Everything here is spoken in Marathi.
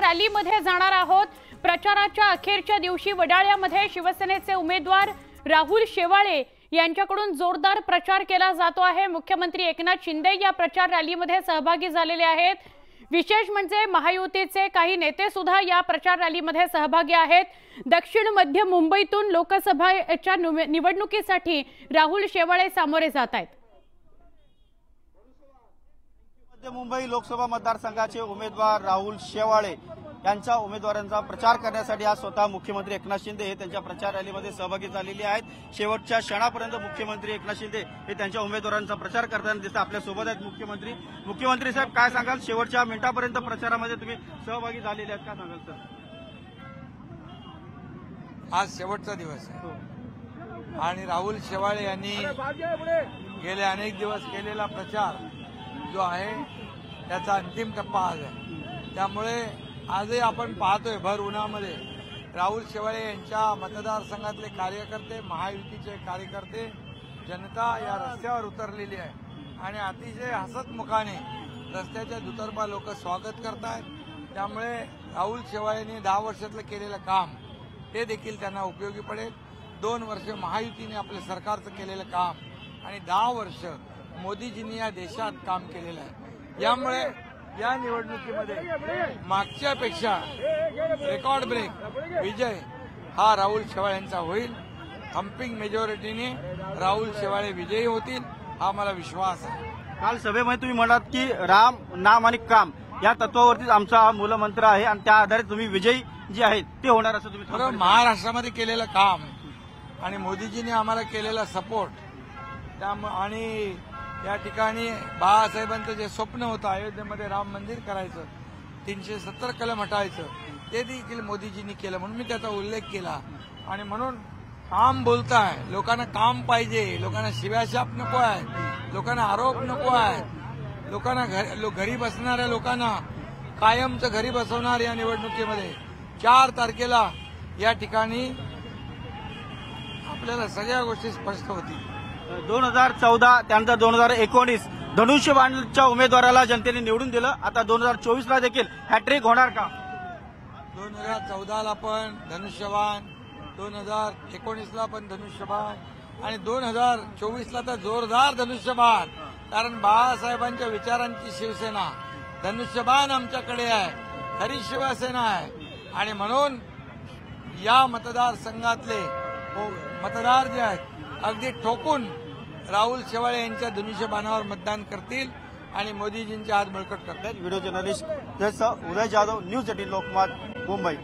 रॅलीमध्ये जाणार आहोत। प्रचाराच्या अखेरच्या दिवशी वडाळ्यामध्ये शिवसेनेचे उमेदवार राहुल शेवाळे यांच्याकडून जोरदार प्रचार केला जातो आहे। मुख्यमंत्री एकनाथ शिंदे या प्रचार रॅलीमध्ये सहभागी झालेले आहेत। विशेष म्हणजे महायुतीचे काही नेते सुद्धा या प्रचार रॅलीमध्ये सहभागी आहेत। दक्षिण मध्य मुंबईतून लोकसभेच्या निवडणुकीसाठी राहुल शेवाळे सामोरे जात आहेत। मध्य मुंबई लोकसभा मतदारसंघाचे उमेदवार राहुल शेवाळे यांच्या उमेदवारांचा प्रचार करण्यासाठी आज स्वतः मुख्यमंत्री एकनाथ शिंदे हे त्यांच्या प्रचार रॅलीमध्ये सहभागी झालेले आहेत। शेवटच्या क्षणापर्यंत मुख्यमंत्री एकनाथ शिंदे हे त्यांच्या उमेदवारांचा प्रचार करताना दिसतात। आपल्या सोबत आहेत मुख्यमंत्री साहेब, काय सांगाल? शेवटच्या मिनिटापर्यंत प्रचारामध्ये तुम्ही सहभागी झालेले आहेत, काय सांगाल सर? आज शेवटचा दिवस आहे आणि राहुल शेवाळे यांनी गेले अनेक दिवस केलेला प्रचार जो आहे त्याचा अंतिम टप्पा आज आहे। त्यामुळे आजही आपण पाहतोय भर उन्हामध्ये राहुल शेवाळे यांच्या मतदारसंघातले कार्यकर्ते, महायुतीचे कार्यकर्ते, जनता या रस्त्यावर उतरलेली आहे आणि अतिशय हसतमुखाने रस्त्याच्या दुतर्फा लोक स्वागत करतायत। त्यामुळे राहुल शेवाळेंनी 10 वर्षातलं केलेलं काम ते देखील त्यांना उपयोगी पडेल। 2 वर्ष महायुतीने आपल्या सरकारचं केलेलं काम आणि 10 वर्ष मोदीजींनी या देशात काम केलेलं आहे। यामुळे या निवडणुकीमध्ये मागच्यापेक्षा रेकॉर्ड ब्रेक विजय हा राहुल शेवाळेंचा होईल। थम्पिंग मेजॉरिटीने राहुल शेवाळे विजयी होतील हा मला विश्वास आहे। काल सभेमध्ये तुम्ही म्हणालात की राम, नाम आणि काम या तत्वावरतीच आमचा मूलमंत्र आहे आणि त्या आधारे तुम्ही विजयी जे आहेत ते होणार असं तुम्ही बरोबर। महाराष्ट्रामध्ये केलेलं काम आणि मोदीजींनी आम्हाला केलेला सपोर्ट आणि या ठिकाणी बाळासाहेबांचं जे स्वप्न होतं अयोध्येमध्ये राम मंदिर करायचं, 370 कलम हटायचं, ते देखील मोदीजींनी केलं म्हणून मी त्याचा उल्लेख केला। आणि म्हणून काम बोलताय, लोकांना काम पाहिजे, लोकांना शिव्याशाप नको आहे, लोकांना आरोप नको आहे, लोकांना घरी बसणाऱ्या लोकांना कायमचं घरी बसवणार या निवडणुकीमध्ये 4 तारखेला या ठिकाणी आपल्याला सगळ्या गोष्टी स्पष्ट होतील। 2014 त्यानंतर 2019 धनुष्यबाणच्या उमेदवाराला जनतेने निवडून दिलं। आता 2024ला देखील हॅट्रिक होणार का? 2014ला पण धनुष्यबाण, 2019ला पण धनुष्यबाण आणि 2024ला तर जोरदार धनुष्यबाण। कारण बाळासाहेबांच्या विचारांची शिवसेना, धनुष्यबाण आमच्याकडे आहे, खरी शिवसेना आहे। आणि म्हणून या मतदारसंघातले मतदार जे आहेत अगदी ठोकून राहुल शेवाळे यांच्या धनुष्यबाणावर मतदान करतील आणि मोदीजींचे हात बळकट करतील। व्हिडिओ जर्नलिस्ट उदय जाधव, न्यूज 18 लोकमत, मुंबई।